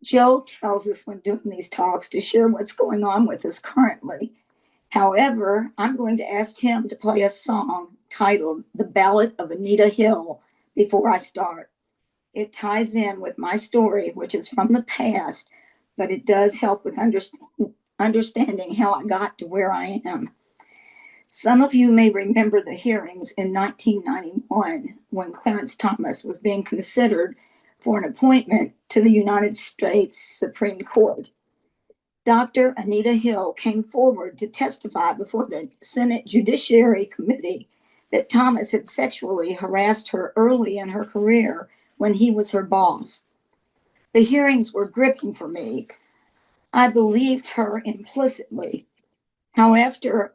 Joe tells us when doing these talks to share what's going on with us currently. However, I'm going to ask him to play a song titled The Ballad of Anita Hill before I start. It ties in with my story, which is from the past, but it does help with understanding how I got to where I am. Some of you may remember the hearings in 1991 when Clarence Thomas was being considered for an appointment to the United States Supreme Court. Dr. Anita Hill came forward to testify before the Senate Judiciary Committee that Thomas had sexually harassed her early in her career when he was her boss. The hearings were gripping for me. I believed her implicitly. However,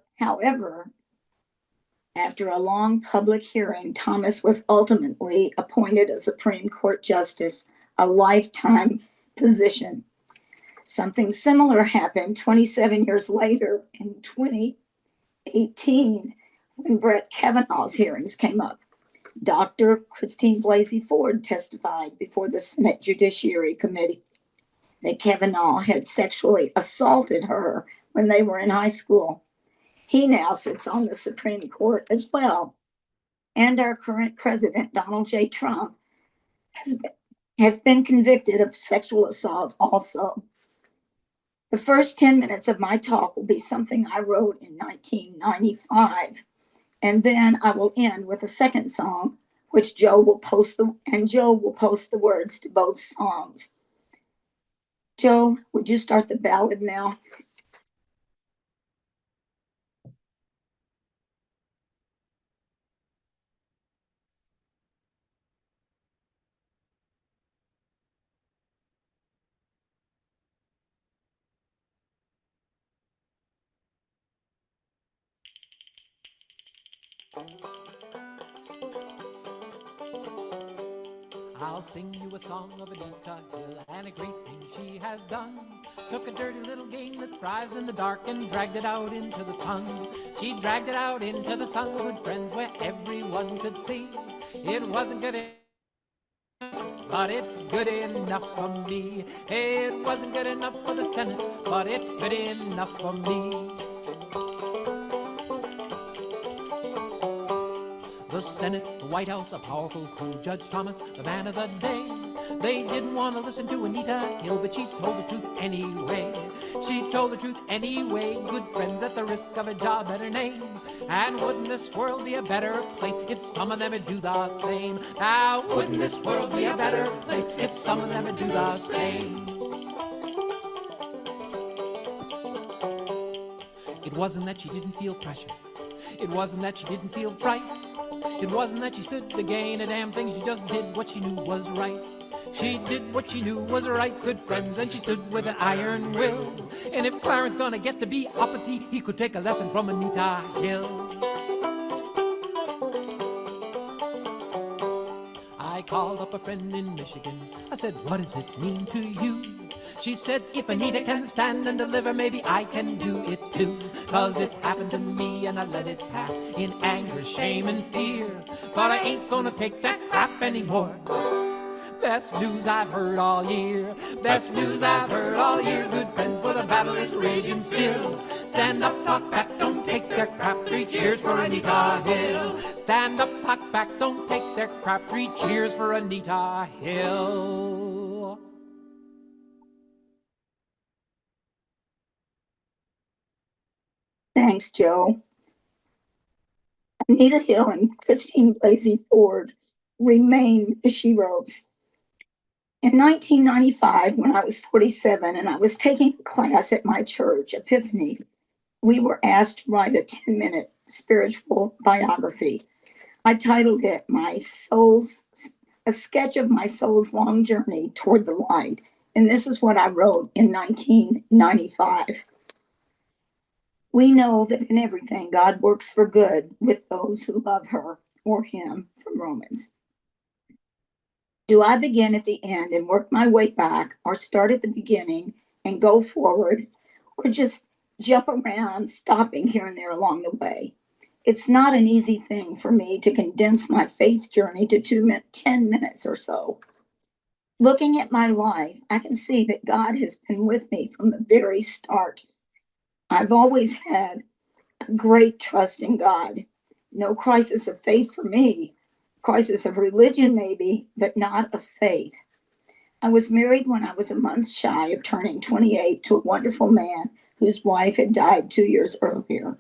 after a long public hearing, Thomas was ultimately appointed a Supreme Court justice, a lifetime position. Something similar happened 27 years later in 2018 when Brett Kavanaugh's hearings came up. Dr. Christine Blasey Ford testified before the Senate Judiciary Committee that Kavanaugh had sexually assaulted her when they were in high school. He now sits on the Supreme Court as well. And our current president, Donald J. Trump, has been convicted of sexual assault also. The first 10 minutes of my talk will be something I wrote in 1995. And then I will end with a second song, which Joe will post the words to both songs. Joe, would you start the ballad now? I'll sing you a song of Anita Hill and a great thing she has done. Took a dirty little game that thrives in the dark and dragged it out into the sun. She dragged it out into the sun, good friends, where everyone could see. It wasn't good enough, but it's good enough for me. It wasn't good enough for the Senate, but it's good enough for me. The Senate, the White House, a powerful crew. Judge Thomas, the man of the day. They didn't want to listen to Anita Hill, but she told the truth anyway. She told the truth anyway, good friends, at the risk of a job at her name. And wouldn't this world be a better place if some of them would do the same? Now, wouldn't this world be a better place if some of them would do the same? It wasn't that she didn't feel pressure. It wasn't that she didn't feel fright. It wasn't that she stood to gain a damn thing, she just did what she knew was right. She did what she knew was right, good friends, and she stood with an iron will. And if Clarence gonna get to be uppity, he could take a lesson from Anita Hill. I called up a friend in Michigan. I said, what does it mean to you? She said, if Anita can stand and deliver, maybe I can do it too. 'Cause it's happened to me and I let it pass in anger, shame, and fear. But I ain't gonna take that crap anymore. Best news I've heard all year. Best news I've heard all year. Good friends, for the battle is raging still. Stand up, talk back, don't take their crap. 3 cheers for Anita Hill. Stand up, talk back, don't take their crap. 3 cheers for Anita Hill. Thanks, Joe. Anita Hill and Christine Blasey Ford remain sheroes. In 1995, when I was 47 and I was taking a class at my church, Epiphany, we were asked to write a 10-minute spiritual biography. I titled it A Sketch of My Soul's Long Journey Toward the Light. And this is what I wrote in 1995. We know that in everything God works for good with those who love her or him, from Romans. Do I begin at the end and work my way back, or start at the beginning and go forward, or just jump around, stopping here and there along the way? It's not an easy thing for me to condense my faith journey to 10 minutes or so. Looking at my life, I can see that God has been with me from the very start. I've always had a great trust in God. No crisis of faith for me. Crisis of religion, maybe, but not of faith. I was married when I was a month shy of turning 28 to a wonderful man whose wife had died 2 years earlier.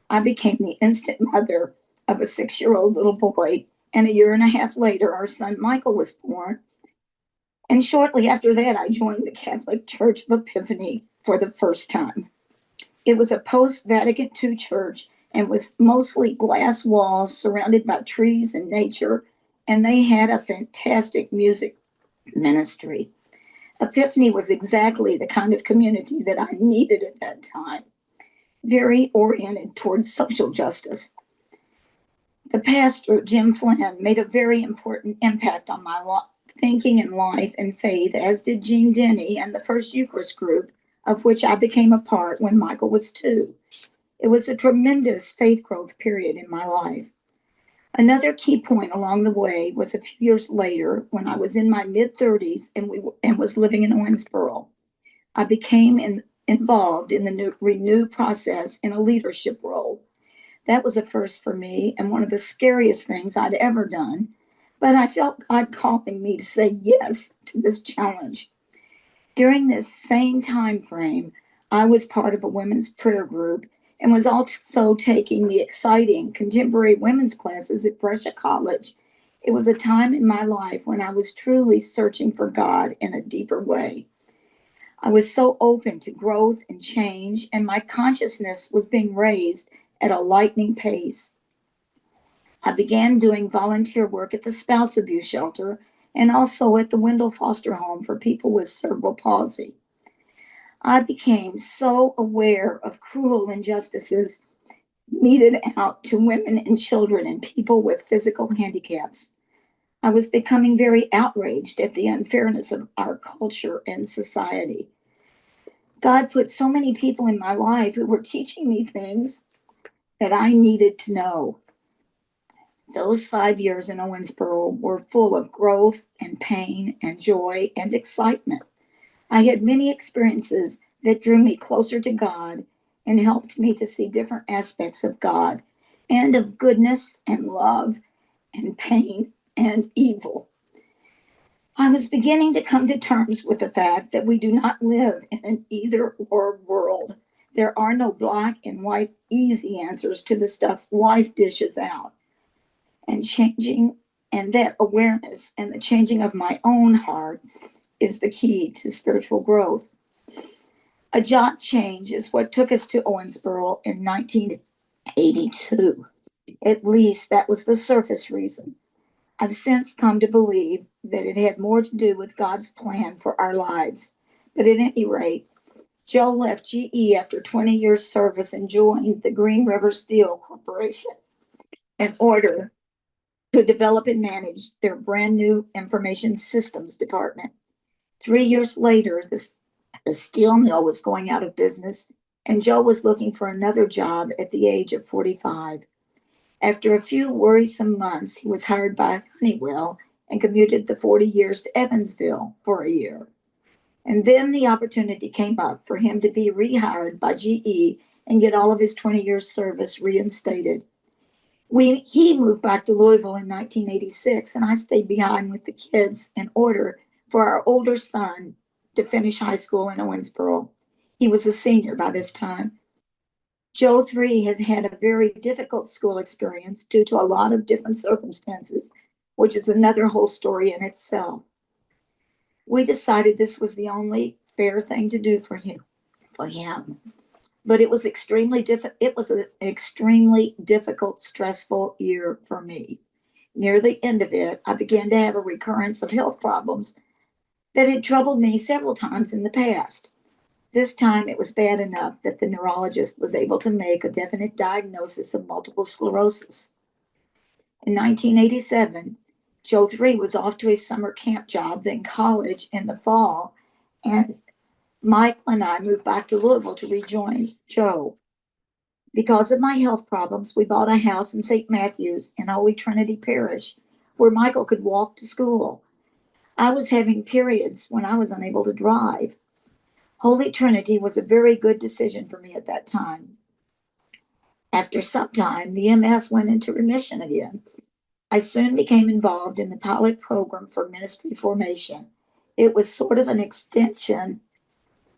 I became the instant mother of a 6-year-old little boy, and a year and a half later, our son Michael was born. And shortly after that, I joined the Catholic Church of Epiphany for the first time. It was a post Vatican II church and was mostly glass walls surrounded by trees and nature, and they had a fantastic music ministry. Epiphany was exactly the kind of community that I needed at that time, very oriented towards social justice. The pastor, Jim Flynn, made a very important impact on my thinking in life and faith, as did Jean Denny and the First Eucharist group, of which I became a part when Michael was 2. It was a tremendous faith growth period in my life. Another key point along the way was a few years later when I was in my mid-30s and was living in Owensboro. I became involved in the renew process in a leadership role. That was a first for me and one of the scariest things I'd ever done, but I felt God calling me to say yes to this challenge. During this same time frame, I was part of a women's prayer group and was also taking the exciting contemporary women's classes at Brescia College. It was a time in my life when I was truly searching for God in a deeper way. I was so open to growth and change, and my consciousness was being raised at a lightning pace. I began doing volunteer work at the spouse abuse shelter and also at the Wendell Foster Home for people with cerebral palsy. I became so aware of cruel injustices meted out to women and children and people with physical handicaps. I was becoming very outraged at the unfairness of our culture and society. God put so many people in my life who were teaching me things that I needed to know. Those 5 years in Owensboro were full of growth and pain and joy and excitement. I had many experiences that drew me closer to God and helped me to see different aspects of God and of goodness and love and pain and evil. I was beginning to come to terms with the fact that we do not live in an either or world. There are no black and white easy answers to the stuff life dishes out. And that awareness and the changing of my own heart is the key to spiritual growth. A job change is what took us to Owensboro in 1982. At least that was the surface reason. I've since come to believe that it had more to do with God's plan for our lives. But at any rate, Joe left GE after 20 years service and joined the Green River Steel Corporation in order to develop and manage their brand new information systems department. 3 years later, the steel mill was going out of business, and Joe was looking for another job at the age of 45. After a few worrisome months, he was hired by Honeywell and commuted the 40 years to Evansville for a year. And then the opportunity came up for him to be rehired by GE and get all of his 20 years service reinstated. He moved back to Louisville in 1986, and I stayed behind with the kids in order for our older son to finish high school in Owensboro. He was a senior by this time. Joe 3 has had a very difficult school experience due to a lot of different circumstances, which is another whole story in itself. We decided this was the only fair thing to do for him. But it was an extremely difficult, stressful year for me. Near the end of it, I began to have a recurrence of health problems that had troubled me several times in the past. This time it was bad enough that the neurologist was able to make a definite diagnosis of multiple sclerosis. In 1987, Joe 3 was off to a summer camp job, then college in the fall, and Michael and I moved back to Louisville to rejoin Joe. Because of my health problems, we bought a house in St. Matthews in Holy Trinity Parish where Michael could walk to school. I was having periods when I was unable to drive. Holy Trinity was a very good decision for me at that time. After some time, the MS went into remission again. I soon became involved in the pilot program for ministry formation. It was sort of an extension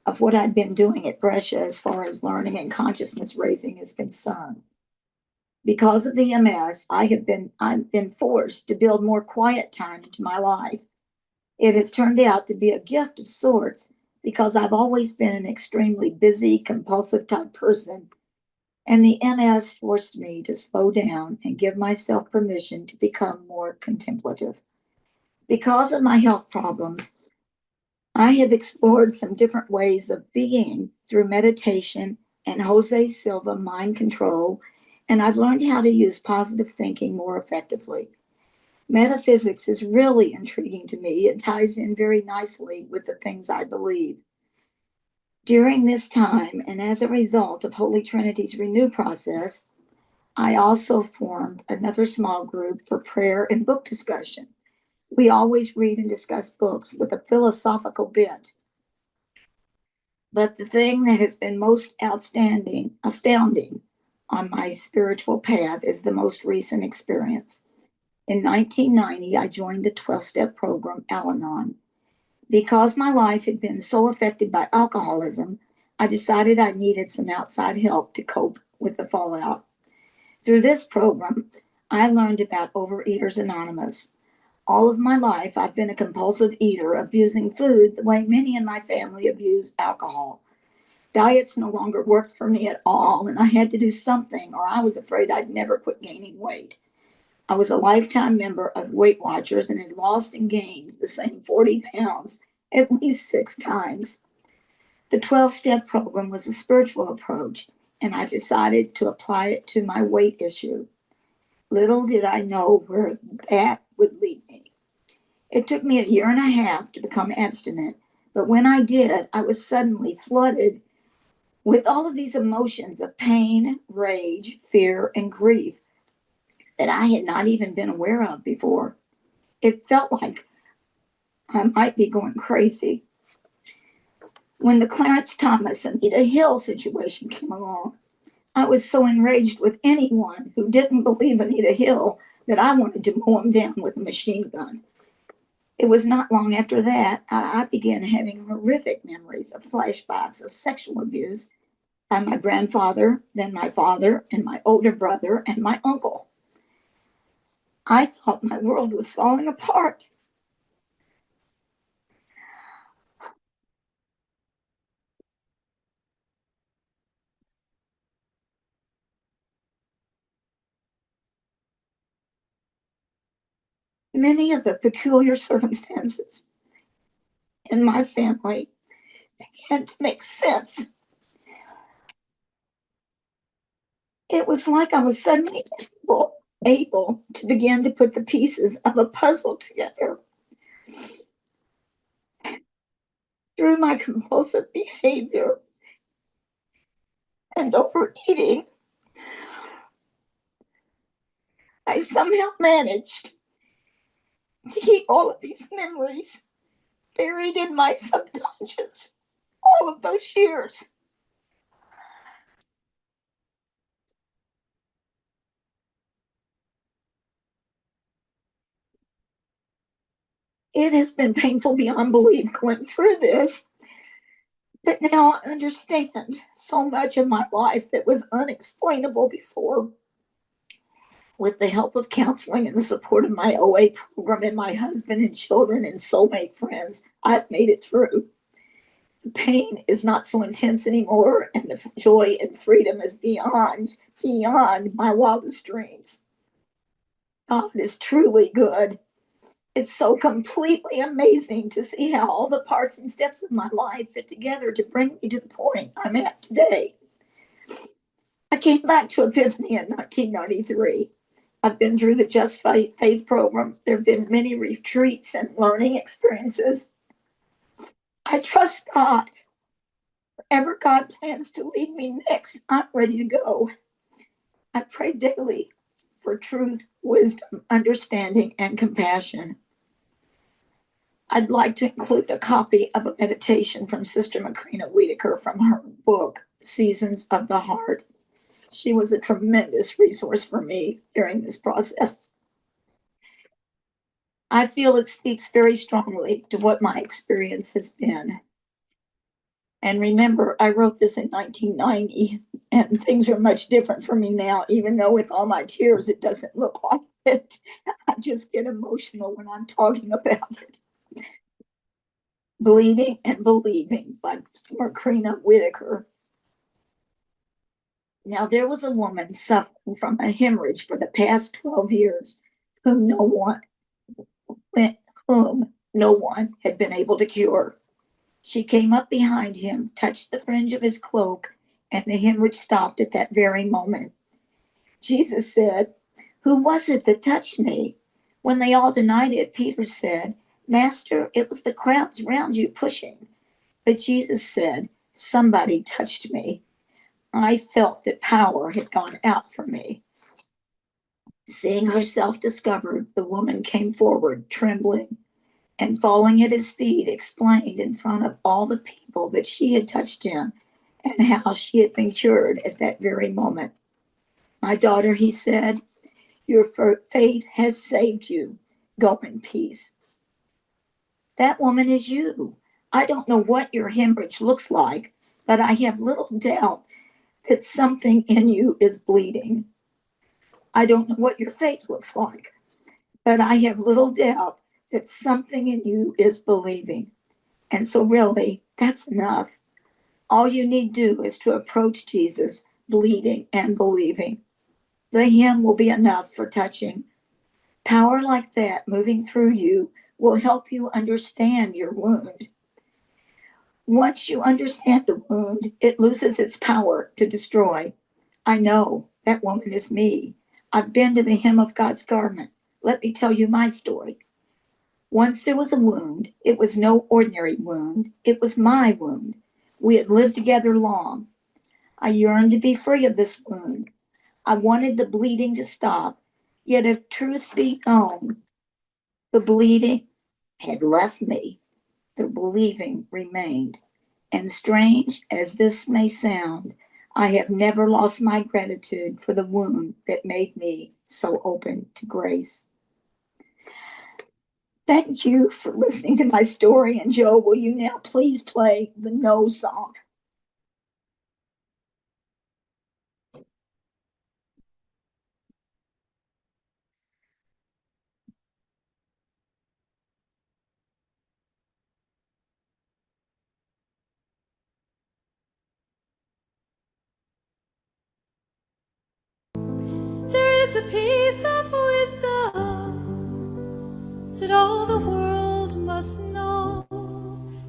of what I'd been doing at Brescia as far as learning and consciousness raising is concerned. Because of the MS, I've been forced to build more quiet time into my life. It has turned out to be a gift of sorts because I've always been an extremely busy, compulsive type person, and the MS forced me to slow down and give myself permission to become more contemplative. Because of my health problems, I have explored some different ways of being through meditation and Jose Silva mind control, and I've learned how to use positive thinking more effectively. Metaphysics is really intriguing to me. It ties in very nicely with the things I believe. During this time, and as a result of Holy Trinity's Renew process, I also formed another small group for prayer and book discussion. We always read and discuss books with a philosophical bent. But the thing that has been most astounding on my spiritual path is the most recent experience. In 1990, I joined the 12-step program, Al Anon. Because my life had been so affected by alcoholism, I decided I needed some outside help to cope with the fallout. Through this program, I learned about Overeaters Anonymous. All of my life, I've been a compulsive eater, abusing food the way many in my family abuse alcohol. Diets no longer worked for me at all, and I had to do something, or I was afraid I'd never quit gaining weight. I was a lifetime member of Weight Watchers and had lost and gained the same 40 pounds at least 6 times. The 12-step program was a spiritual approach, and I decided to apply it to my weight issue. Little did I know where that would lead me. It took me a year and a half to become abstinent, but when I did, I was suddenly flooded with all of these emotions of pain, rage, fear, and grief that I had not even been aware of before. It felt like I might be going crazy. When the Clarence Thomas and Anita Hill situation came along, I was so enraged with anyone who didn't believe Anita Hill that I wanted to mow him down with a machine gun. It was not long after that I began having horrific memories of flashbacks of sexual abuse by my grandfather, then my father, and my older brother, and my uncle. I thought my world was falling apart. Many of the peculiar circumstances in my family began to make sense. It was like I was suddenly able to begin to put the pieces of a puzzle together. Through my compulsive behavior and overeating, I somehow managed to keep all of these memories buried in my subconscious all of those years. It has been painful beyond belief going through this, but now I understand so much of my life that was unexplainable before. With the help of counseling and the support of my OA program and my husband and children and soulmate friends, I've made it through. The pain is not so intense anymore, and the joy and freedom is beyond my wildest dreams. God is truly good. It's so completely amazing to see how all the parts and steps of my life fit together to bring me to the point I'm at today. I came back to Epiphany in 1993. I've been through the Just Faith program. There have been many retreats and learning experiences. I trust God. Wherever God plans to lead me next, I'm ready to go. I pray daily for truth, wisdom, understanding, and compassion. I'd like to include a copy of a meditation from Sister Macrina Whitaker from her book, Seasons of the Heart. She was a tremendous resource for me during this process. I feel it speaks very strongly to what my experience has been. And remember, I wrote this in 1990, and things are much different for me now, even though with all my tears, it doesn't look like it. I just get emotional when I'm talking about it. Bleeding and Believing by Macrina Whitaker. Now, there was a woman suffering from a hemorrhage for the past 12 years whom no one had been able to cure. She came up behind him, touched the fringe of his cloak, and the hemorrhage stopped at that very moment. Jesus said, "Who was it that touched me?" When they all denied it, Peter said, "Master, it was the crowds around you pushing." But Jesus said, "Somebody touched me. I felt that power had gone out from me." Seeing herself discovered, the woman came forward, trembling, and falling at his feet, explained in front of all the people that she had touched him and how she had been cured at that very moment. "My daughter," he said, "your faith has saved you. Go in peace." That woman is you. I don't know what your hemorrhage looks like, but I have little doubt that something in you is bleeding. I don't know what your faith looks like, but I have little doubt that something in you is believing. And so really, that's enough. All you need to do is to approach Jesus, bleeding and believing. The hymn will be enough for touching. Power like that moving through you will help you understand your wound. Once you understand the wound, it loses its power to destroy. I know that woman is me. I've been to the hem of God's garment. Let me tell you my story. Once there was a wound. It was no ordinary wound. It was my wound. We had lived together long. I yearned to be free of this wound. I wanted the bleeding to stop. Yet if truth be known, the bleeding had left me. The believing remained. And strange as this may sound, I have never lost my gratitude for the wound that made me so open to grace. Thank you for listening to my story. And Joe, will you now please play the No song? There is a piece of wisdom that all the world must know.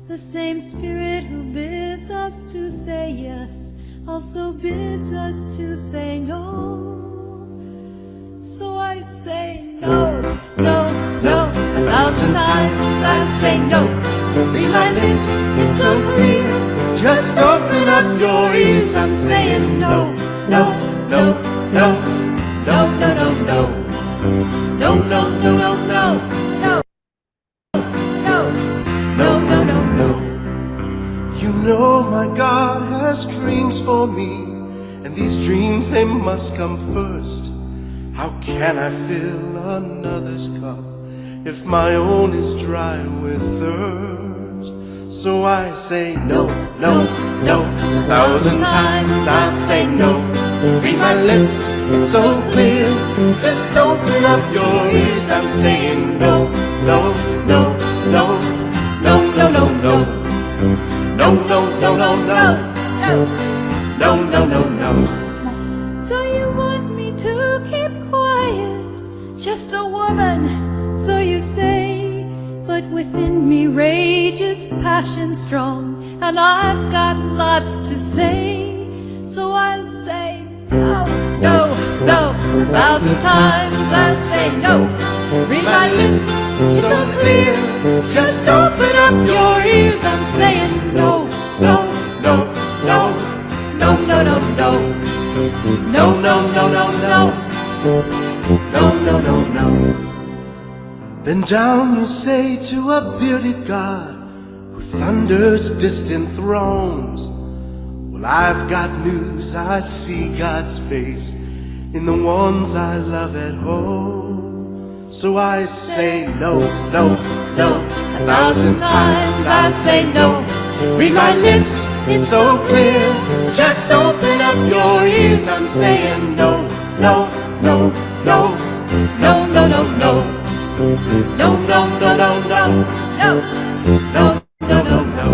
The same Spirit who bids us to say yes also bids us to say no. So I say no, no, no. 1,000 times I say no. Read my lips, it's so clear. Just open up your ears. I'm saying no, no, no, no, no, no, no, no, no, no, no, no, no, no, no, no, no, no. You know my God has dreams for me, and these dreams, they must come first. How can I fill another's cup if my own is dry with thirst? So I say no, no, no. 1,000 times I say no. Read my lips, it's so clear. Just open up your ears. I'm saying no, no, no, no, no, no, no, no. No, no, no, no, no. No, no, no, no. So you want me to keep quiet, just a woman, so you say. But within me rages passion strong, and I've got lots to say. So I say no, no, no. 1,000 times I say no. Read my lips, so clear. Just open up your ears. I'm saying no, no, no, no, no, no, no, no, no, no, no, no, no, no, no, no, no. Then down you say to a bearded God who thunders distant thrones. Well, I've got news, I see God's face in the ones I love at home. So I say no, no, no, 1,000 times I say no. Read my lips, it's so clear. Just open up your ears, I'm saying no, no, no, no, no, no, no, no. No, no, no, no, no, no, no, no, no, no.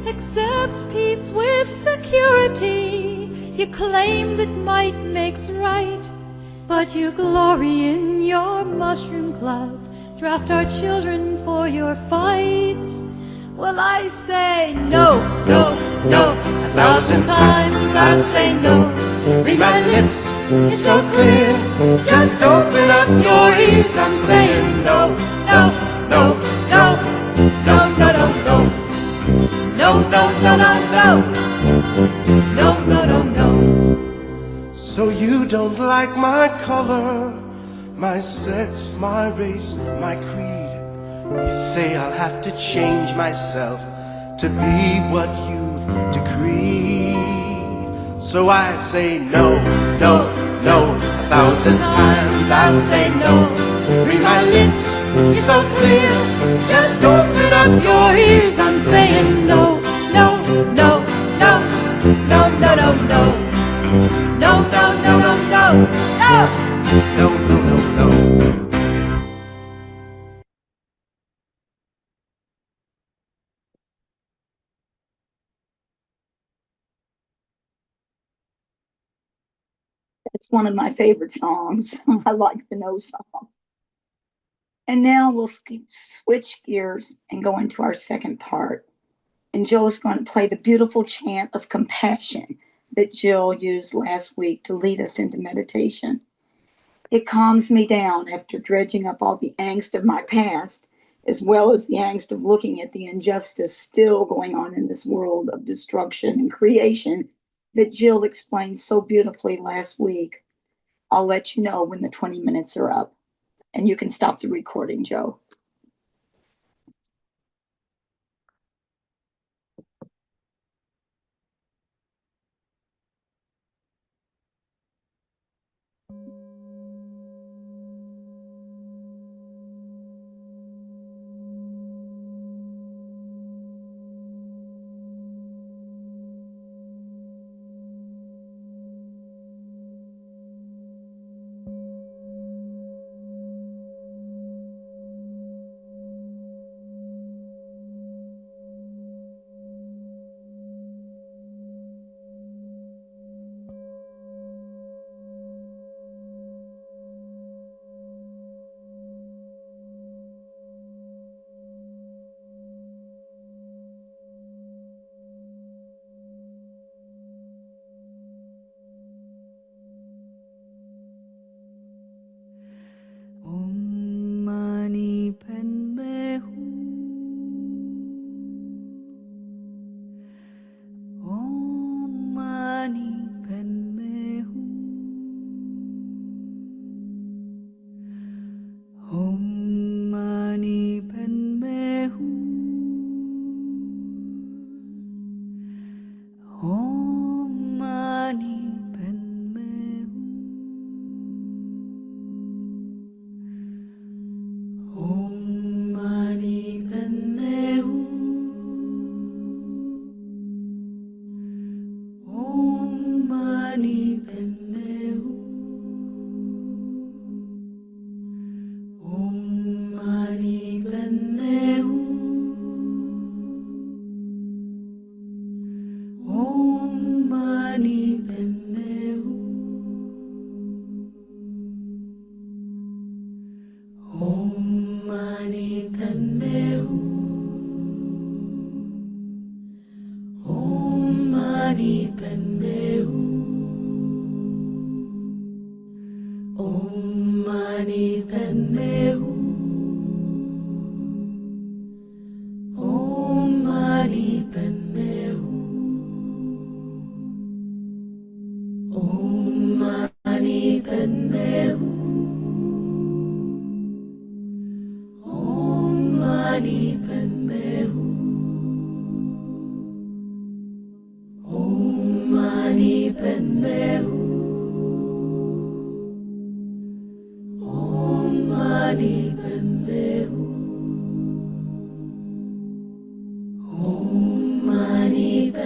Accept peace with security. You claim that might makes right, but you glory in your mushroom clouds. Draft our children for your fights. Well, I say no, no, no, 1,000 times I say no. Read my lips, it's so clear. Just open up your ears, I'm saying no, no, no, no, no, no, no, no. No, no, no, no, no. No, no, no, no. So you don't like my color, my sex, my race, my creed. You say I'll have to change myself to be what you've decreed. So I say no, no, no, 1,000 times I'll say no. Read my lips, it's so clear. Just open up your ears, I'm saying no, no, no, no, no, no, no, no. No, no, no, no, no, no, no, no, no, no. It's one of my favorite songs. I like the No song. And now we'll switch gears and go into our second part. And Joe's going to play the beautiful chant of compassion that Jill used last week to lead us into meditation. It calms me down after dredging up all the angst of my past, as well as the angst of looking at the injustice still going on in this world of destruction and creation that Jill explained so beautifully last week. I'll let you know when the 20 minutes are up, and you can stop the recording, Joe. Om Mani Padme Hum. Om Mani Padme Hum. Om Mani Padme Hum. Om Mani Padme Hum. Om Mani Padme Hum. Om Mani Padme Hum. Om Mani Padme Hum. Om Mani Padme Hum. Om Mani Padme Hum. Om Mani Padme Hum. Om Mani Padme Hum. Om Mani Padme Hum. Om Mani Padme Hum. Mani Padme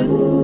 Hum.